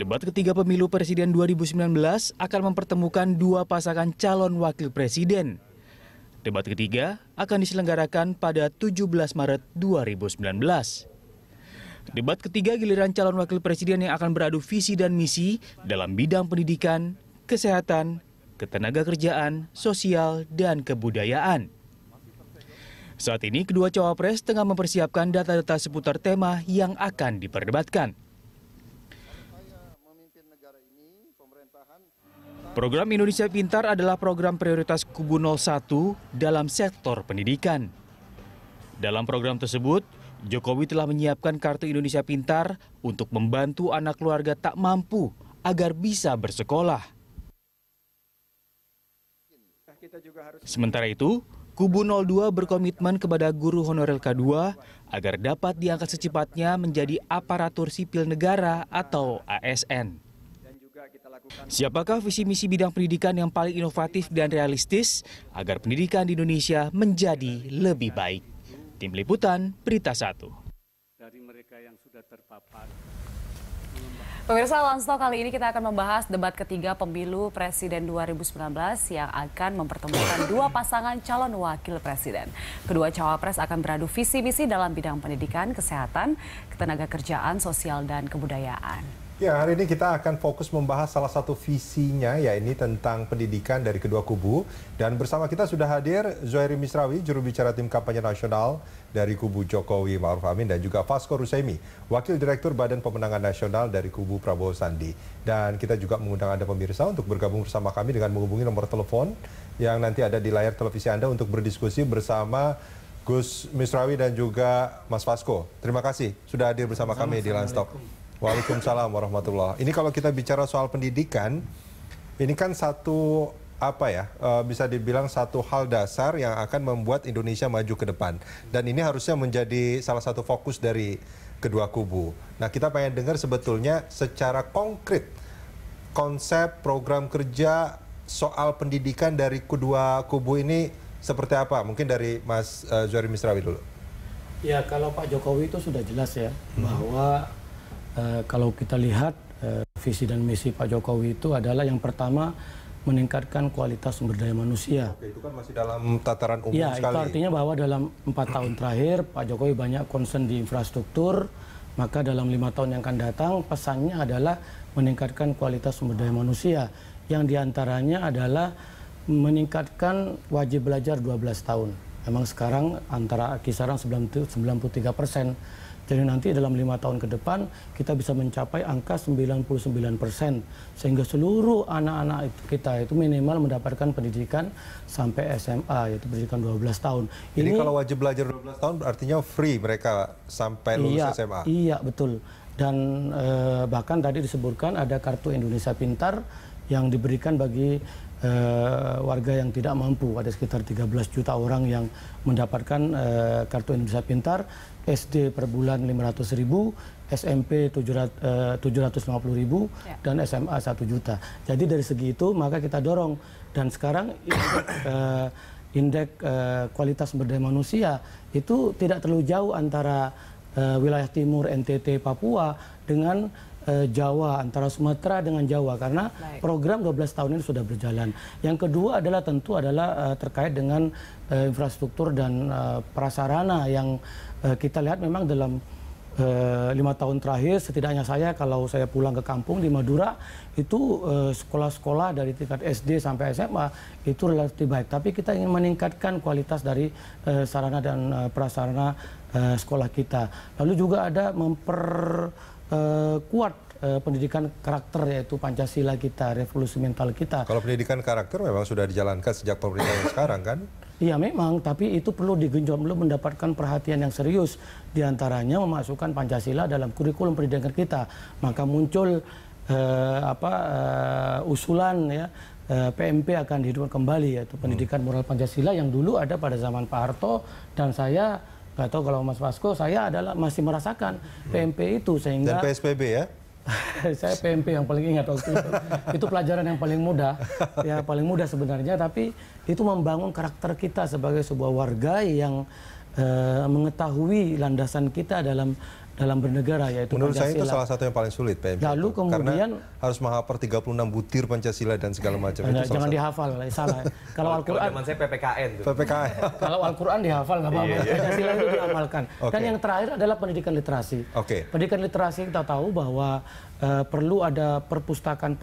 Debat ketiga pemilu presiden 2019 akan mempertemukan dua pasangan calon wakil presiden. Debat ketiga akan diselenggarakan pada 17 Maret 2019. Debat ketiga giliran calon wakil presiden yang akan beradu visi dan misi dalam bidang pendidikan, kesehatan, ketenagakerjaan, sosial, dan kebudayaan. Saat ini kedua cawapres tengah mempersiapkan data-data seputar tema yang akan diperdebatkan. Program Indonesia Pintar adalah program prioritas Kubu 01 dalam sektor pendidikan. Dalam program tersebut, Jokowi telah menyiapkan Kartu Indonesia Pintar untuk membantu anak keluarga tak mampu agar bisa bersekolah. Sementara itu, Kubu 02 berkomitmen kepada guru honorer K2 agar dapat diangkat secepatnya menjadi aparatur sipil negara atau ASN. Siapakah visi misi bidang pendidikan yang paling inovatif dan realistis agar pendidikan di Indonesia menjadi lebih baik? Tim Liputan, Berita 1. Dari mereka yang sudah terpapar. Pemirsa Lanstok, kali ini kita akan membahas debat ketiga pemilu Presiden 2019 yang akan mempertemukan dua pasangan calon wakil presiden. Kedua cawapres akan beradu visi misi dalam bidang pendidikan, kesehatan, ketenagakerjaan, sosial, dan kebudayaan. Ya, hari ini kita akan fokus membahas salah satu visinya, yaitu tentang pendidikan dari kedua kubu. Dan bersama kita sudah hadir Zuhairi Misrawi, juru bicara tim kampanye nasional dari kubu Jokowi Ma'ruf Amin, dan juga Fasko Rusemi, wakil direktur Badan Pemenangan Nasional dari kubu Prabowo Sandi. Dan kita juga mengundang Anda pemirsa untuk bergabung bersama kami dengan menghubungi nomor telepon yang nanti ada di layar televisi Anda untuk berdiskusi bersama Gus Misrawi dan juga Mas Fasko. Terima kasih sudah hadir bersama kami di Lanstok. Waalaikumsalam warahmatullahi. Ini kalau kita bicara soal pendidikan, ini kan satu bisa dibilang satu hal dasar yang akan membuat Indonesia maju ke depan. Dan ini harusnya menjadi salah satu fokus dari kedua kubu. Nah, kita pengen dengar sebetulnya secara konkret konsep program kerja soal pendidikan dari kedua kubu ini seperti apa? Mungkin dari Mas Zuhairi Misrawi dulu. Ya, kalau Pak Jokowi itu sudah jelas ya bahwa kalau kita lihat visi dan misi Pak Jokowi itu adalah yang pertama meningkatkan kualitas sumber daya manusia. Oke, itu kan masih dalam tataran umum ya, sekali. Itu artinya bahwa dalam 4 tahun terakhir Pak Jokowi banyak concern di infrastruktur, maka dalam 5 tahun yang akan datang pesannya adalah meningkatkan kualitas sumber daya manusia, yang diantaranya adalah meningkatkan wajib belajar 12 tahun. Memang sekarang antara kisaran 93%. Jadi nanti dalam 5 tahun ke depan kita bisa mencapai angka 99%. Sehingga seluruh anak-anak kita itu minimal mendapatkan pendidikan sampai SMA, yaitu pendidikan 12 tahun. Jadi kalau wajib belajar 12 tahun artinya free mereka sampai lulus SMA? Iya, betul. Dan bahkan tadi disebutkan ada Kartu Indonesia Pintar yang diberikan bagi warga yang tidak mampu. Ada sekitar 13 juta orang yang mendapatkan Kartu Indonesia Pintar. SD per bulan 500.000, SMP 750.000, dan SMA 1 juta. Jadi dari segi itu maka kita dorong. Dan sekarang indeks kualitas sumber daya manusia itu tidak terlalu jauh antara wilayah timur NTT Papua dengan Jawa, antara Sumatera dengan Jawa, karena program 12 tahun ini sudah berjalan. Yang kedua adalah tentu adalah terkait dengan infrastruktur dan prasarana yang kita lihat memang dalam 5 tahun terakhir, setidaknya kalau saya pulang ke kampung di Madura, itu sekolah-sekolah dari tingkat SD sampai SMA itu relatif baik. Tapi kita ingin meningkatkan kualitas dari sarana dan prasarana sekolah kita. Lalu juga ada kuat pendidikan karakter, yaitu Pancasila kita, revolusi mental kita. Kalau pendidikan karakter memang sudah dijalankan sejak pemerintahan sekarang kan? Iya memang, tapi itu perlu digenjot, belum mendapatkan perhatian yang serius. Di antaranya memasukkan Pancasila dalam kurikulum pendidikan kita. Maka muncul usulan ya, PMP akan dihidupkan kembali, yaitu pendidikan moral Pancasila yang dulu ada pada zaman Pak Harto, dan saya nggak tahu kalau Mas Fasko, saya masih merasakan PMP itu, sehingga... Dan PSBB ya? Saya PMP yang paling ingat waktu itu. Itu pelajaran yang paling mudah, ya paling mudah sebenarnya, tapi itu membangun karakter kita sebagai sebuah warga yang mengetahui landasan kita dalam dalam bernegara, yaitu menurut saya itu Pancasila. salah satu yang paling sulit PMP. Lalu itu. kemudian karena harus menghafal 36 butir Pancasila dan segala macam. Itu jangan dihafal, salah. Kalau Al-Quran, zaman saya PPKN tuh. PPKN. kalau Al-Quran dihafal nggak apa-apa, Pancasila itu diamalkan. Dan yang terakhir adalah pendidikan literasi. Pendidikan literasi kita tahu bahwa perlu ada perpustakaan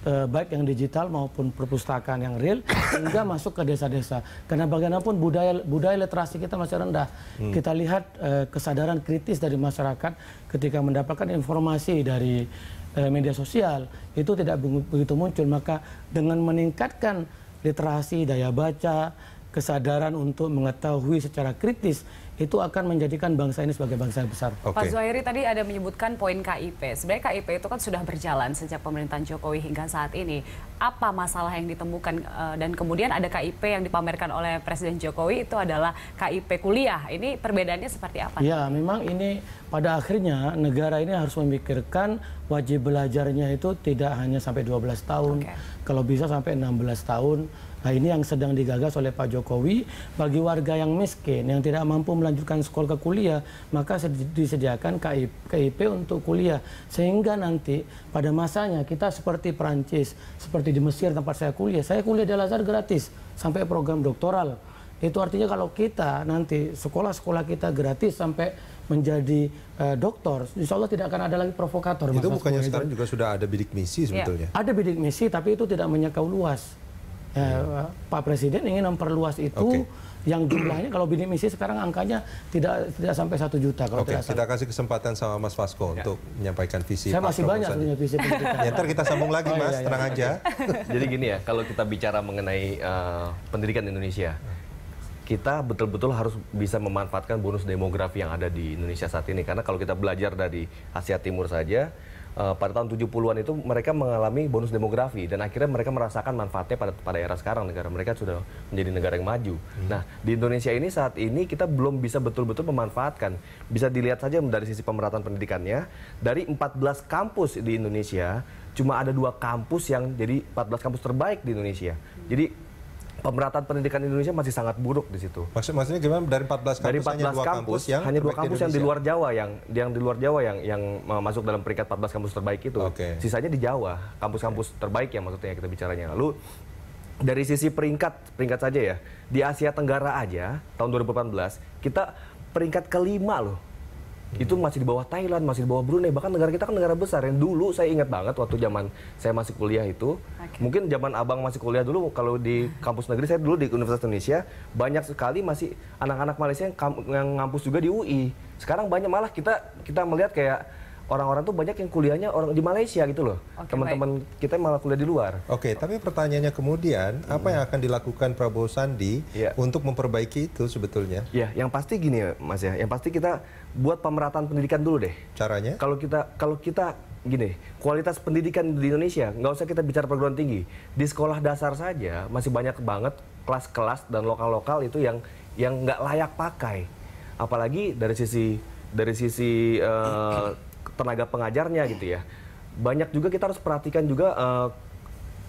baik yang digital maupun perpustakaan yang real hingga masuk ke desa-desa. Karena bagaimanapun budaya literasi kita masih rendah. Kita lihat kesadaran kritis dari masyarakat ketika mendapatkan informasi dari media sosial itu tidak begitu muncul. Maka dengan meningkatkan literasi, daya baca, kesadaran untuk mengetahui secara kritis, itu akan menjadikan bangsa ini sebagai bangsa yang besar. Pak Zuhairi tadi ada menyebutkan poin KIP. Sebenarnya KIP itu kan sudah berjalan sejak pemerintahan Jokowi hingga saat ini. Apa masalah yang ditemukan dan kemudian ada KIP yang dipamerkan oleh Presiden Jokowi itu adalah KIP kuliah. Ini perbedaannya seperti apa? Ya, memang ini pada akhirnya negara ini harus memikirkan wajib belajarnya itu tidak hanya sampai 12 tahun, kalau bisa sampai 16 tahun. Nah, ini yang sedang digagas oleh Pak Jokowi. Bagi warga yang miskin, yang tidak mampu melanjutkan sekolah ke kuliah, maka disediakan KIP untuk kuliah. Sehingga nanti pada masanya kita seperti Perancis, seperti di Mesir tempat saya kuliah di Al-Azhar gratis sampai program doktoral. Itu artinya kalau kita nanti sekolah-sekolah kita gratis sampai menjadi doktor, insya Allah tidak akan ada lagi provokator. Itu bukannya sekarang juga sudah ada bidik misi sebetulnya? Ada bidik misi, tapi itu tidak menjangkau luas. Pak Presiden ingin memperluas itu, yang jumlahnya kalau bidik misi sekarang angkanya tidak sampai 1 juta. Kalau kita kasih kesempatan sama Mas Vasco untuk menyampaikan visi. Saya masih banyak punya visi pendidikan. Ya, ntar kita sambung lagi, Mas, tenang aja. Jadi gini ya, kalau kita bicara mengenai pendidikan Indonesia, kita betul-betul harus bisa memanfaatkan bonus demografi yang ada di Indonesia saat ini. Karena kalau kita belajar dari Asia Timur saja, pada tahun 70-an itu mereka mengalami bonus demografi dan akhirnya mereka merasakan manfaatnya pada era sekarang. Negara mereka sudah menjadi negara yang maju. Nah, di Indonesia ini saat ini kita belum bisa betul-betul memanfaatkan. Bisa dilihat saja dari sisi pemerataan pendidikannya, dari 14 kampus di Indonesia cuma ada 2 kampus yang jadi 14 kampus terbaik di Indonesia. Jadi pemerataan pendidikan Indonesia masih sangat buruk di situ. Maksudnya gimana? Dari 14 kampus, dari 14 kampus hanya 2 kampus yang di luar Jawa yang masuk dalam peringkat 14 kampus terbaik itu. Sisanya di Jawa, kampus-kampus terbaik yang maksudnya kita bicaranya. Lalu dari sisi peringkat saja ya, di Asia Tenggara aja tahun 2018 kita peringkat kelima loh. Itu masih di bawah Thailand, masih di bawah Brunei, bahkan negara kita kan negara besar. Yang dulu saya ingat banget waktu zaman saya masih kuliah itu, mungkin zaman abang masih kuliah dulu, kalau di kampus negeri, saya dulu di Universitas Indonesia, banyak sekali masih anak-anak Malaysia yang ngampus juga di UI. Sekarang banyak malah kita melihat kayak orang-orang tuh banyak yang kuliahnya orang di Malaysia gitu loh. Teman-teman kita malah kuliah di luar. Tapi pertanyaannya kemudian, apa yang akan dilakukan Prabowo Sandi untuk memperbaiki itu sebetulnya? Ya, yang pasti gini ya, Mas ya. Yang pasti kita buat pemerataan pendidikan dulu deh. Caranya? Kalau kita gini, kualitas pendidikan di Indonesia, nggak usah kita bicara perguruan tinggi. Di sekolah dasar saja masih banyak banget kelas-kelas dan lokal-lokal itu yang nggak layak pakai. Apalagi dari sisi tenaga pengajarnya gitu ya. Banyak juga kita harus perhatikan juga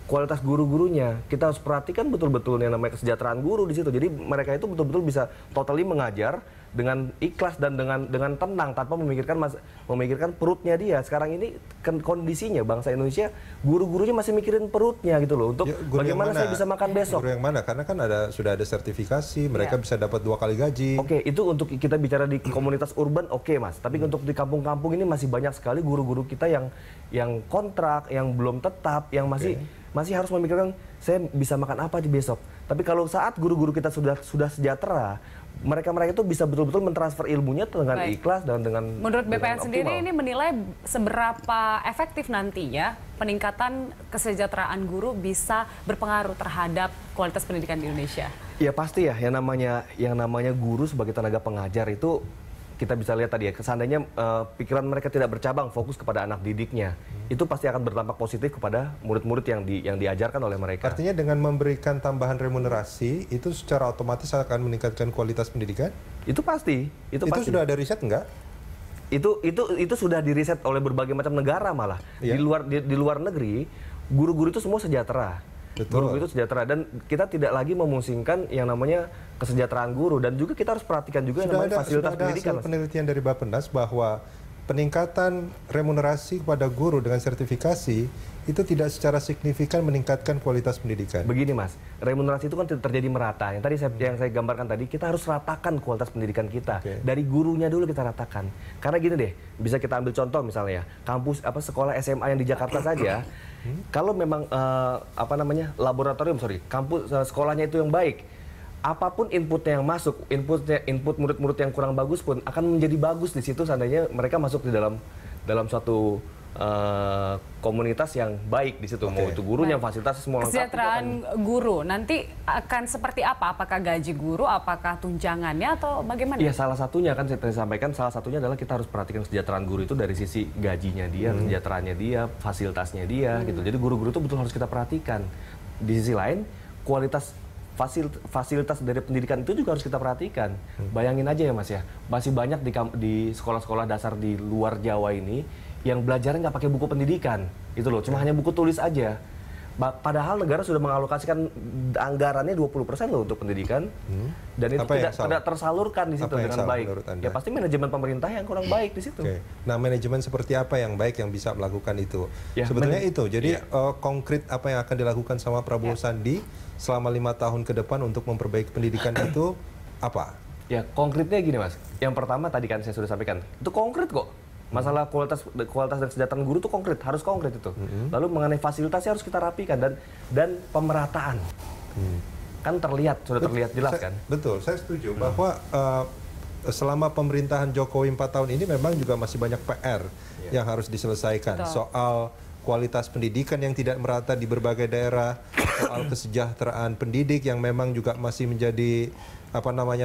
kualitas guru-gurunya. Kita harus perhatikan betul-betul yang namanya kesejahteraan guru di situ. Jadi mereka itu betul-betul bisa totally mengajar dengan ikhlas dan dengan tenang tanpa memikirkan perutnya dia. Sekarang ini kan kondisinya bangsa Indonesia, guru-gurunya masih mikirin perutnya gitu loh, untuk bagaimana saya bisa makan besok. Guru yang mana? Karena kan sudah ada sertifikasi, mereka bisa dapat 2 kali gaji. Itu untuk kita bicara di komunitas urban, Mas. Tapi untuk di kampung-kampung ini masih banyak sekali guru-guru kita yang kontrak, yang belum tetap, yang masih harus memikirkan saya bisa makan apa di besok. Tapi kalau saat guru-guru kita sudah sejahtera, mereka itu bisa betul-betul mentransfer ilmunya dengan ikhlas dan dengan menurut BPN sendiri ini menilai seberapa efektif nantinya peningkatan kesejahteraan guru bisa berpengaruh terhadap kualitas pendidikan di Indonesia? Ya pasti ya, yang namanya guru sebagai tenaga pengajar itu kita bisa lihat tadi ya, seandainya pikiran mereka tidak bercabang, fokus kepada anak didiknya, itu pasti akan berdampak positif kepada murid-murid yang diajarkan oleh mereka. Artinya dengan memberikan tambahan remunerasi, itu secara otomatis akan meningkatkan kualitas pendidikan? Itu pasti. Itu sudah ada riset enggak? Itu sudah diriset oleh berbagai macam negara malah. Di luar negeri, guru-guru itu semua sejahtera. Guru itu sejahtera, dan kita tidak lagi memusingkan yang namanya kesejahteraan guru, dan juga kita harus perhatikan juga yang namanya fasilitas pendidikan. Sudah ada penelitian dari Bappenas bahwa peningkatan remunerasi kepada guru dengan sertifikasi itu tidak secara signifikan meningkatkan kualitas pendidikan. Begini Mas, remunerasi itu kan terjadi merata. Yang tadi yang saya gambarkan tadi, kita harus ratakan kualitas pendidikan kita. Dari gurunya dulu kita ratakan. Karena gini deh, bisa kita ambil contoh misalnya, kampus sekolah SMA yang di Jakarta saja, kalau memang kampus sekolahnya itu yang baik, apapun inputnya yang masuk, input murid-murid yang kurang bagus pun akan menjadi bagus di situ seandainya mereka masuk di dalam suatu komunitas yang baik di situ, mau itu gurunya, fasilitas semua lengkap. Kesejahteraan guru nanti akan seperti apa? Apakah gaji guru, apakah tunjangannya, atau bagaimana? Iya, salah satunya kan saya sampaikan, salah satunya adalah kita harus perhatikan kesejahteraan guru itu dari sisi gajinya dia, kesejahteraannya dia, fasilitasnya dia, gitu. Jadi guru-guru itu betul harus kita perhatikan. Di sisi lain, kualitas fasilitas dari pendidikan itu juga harus kita perhatikan. Bayangin aja ya Mas ya, masih banyak di sekolah-sekolah dasar di luar Jawa ini yang belajarnya nggak pakai buku pendidikan, itu loh, cuma hanya buku tulis aja. Padahal negara sudah mengalokasikan anggarannya 20% loh untuk pendidikan, dan itu tidak tersalurkan di situ dengan baik. Ya pasti manajemen pemerintah yang kurang baik di situ. Nah, manajemen seperti apa yang baik yang bisa melakukan itu? Ya, sebetulnya itu. Jadi konkret apa yang akan dilakukan sama Prabowo Sandi selama 5 tahun ke depan untuk memperbaiki pendidikan itu apa? Ya konkretnya gini Mas. Yang pertama tadi kan saya sudah sampaikan, itu konkret kok. Masalah kualitas dan kesejahteraan guru itu harus konkret itu. Lalu mengenai fasilitasnya harus kita rapikan, dan pemerataan. Kan sudah terlihat jelas kan? Betul, saya setuju bahwa selama pemerintahan Jokowi 4 tahun ini memang juga masih banyak PR yang harus diselesaikan. Soal kualitas pendidikan yang tidak merata di berbagai daerah, soal kesejahteraan pendidik yang memang juga masih menjadi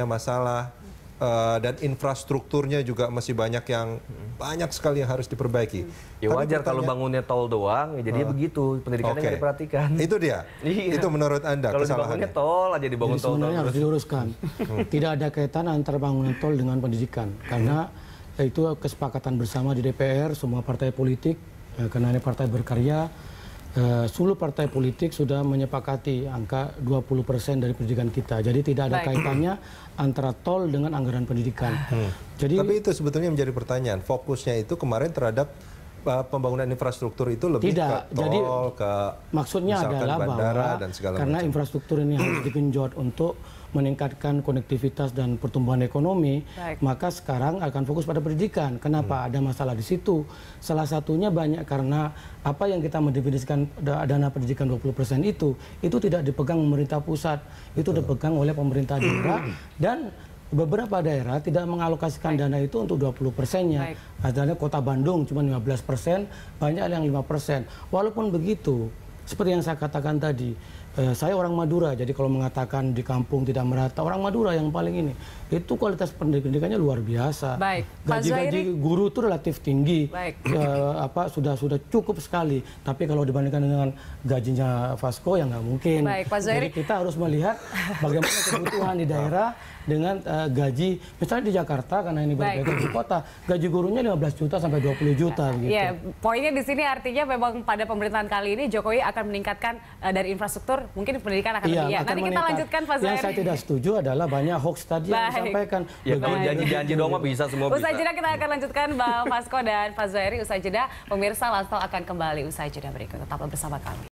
masalah. Dan infrastrukturnya juga masih banyak sekali yang harus diperbaiki. Ya wajar kalau bangunnya tol doang, ya jadinya begitu, pendidikannya nggak diperhatikan. Itu dia. Itu menurut Anda kesalahannya. Kalau bangunnya tol aja dibangun tol. Sebenarnya harus diluruskan. Tidak ada kaitan antara bangunan tol dengan pendidikan, karena itu kesepakatan bersama di DPR semua partai politik, karena ini partai berkarya. Seluruh partai politik sudah menyepakati angka 20% dari pendidikan kita. Jadi tidak ada kaitannya antara tol dengan anggaran pendidikan. Tapi itu sebetulnya menjadi pertanyaan. Fokusnya itu kemarin terhadap pembangunan infrastruktur itu lebih ke tol, maksudnya adalah bandara, bahwa dan segala karena macam. infrastruktur ini harus digenjot untuk meningkatkan konektivitas dan pertumbuhan ekonomi, maka sekarang akan fokus pada pendidikan. Kenapa? Ada masalah di situ. Salah satunya banyak karena apa yang kita mendefinisikan dana pendidikan 20% itu tidak dipegang pemerintah pusat, itu dipegang oleh pemerintah daerah, dan beberapa daerah tidak mengalokasikan dana itu untuk 20%-nya. Adanya Kota Bandung cuma 15%, banyak yang 5%. Walaupun begitu, seperti yang saya katakan tadi, saya orang Madura, jadi kalau mengatakan di kampung tidak merata, orang Madura yang paling ini, itu kualitas pendidikannya luar biasa. Gaji-gaji guru itu relatif tinggi, sudah cukup sekali. Tapi kalau dibandingkan dengan gajinya Vasco ya nggak mungkin. Jadi kita harus melihat bagaimana kebutuhan di daerah dengan gaji, misalnya di Jakarta karena ini berbagai di kota, gaji gurunya 15 juta sampai 20 juta. Gitu. Ya, poinnya di sini artinya memang pada pemerintahan kali ini Jokowi akan meningkatkan dari infrastruktur, mungkin pendidikan akan lebih. Nanti kita lanjutkan Pak Zuhairi. Yang saya tidak setuju adalah banyak hoax tadi yang disampaikan. Ya kalau janji-janji doang mah bisa semua bisa. Usai jeda kita akan lanjutkan Bang Vasco dan Pak Zuhairi. Usai jeda, pemirsa Lanstal akan kembali usai jeda berikut. Tetaplah bersama kami.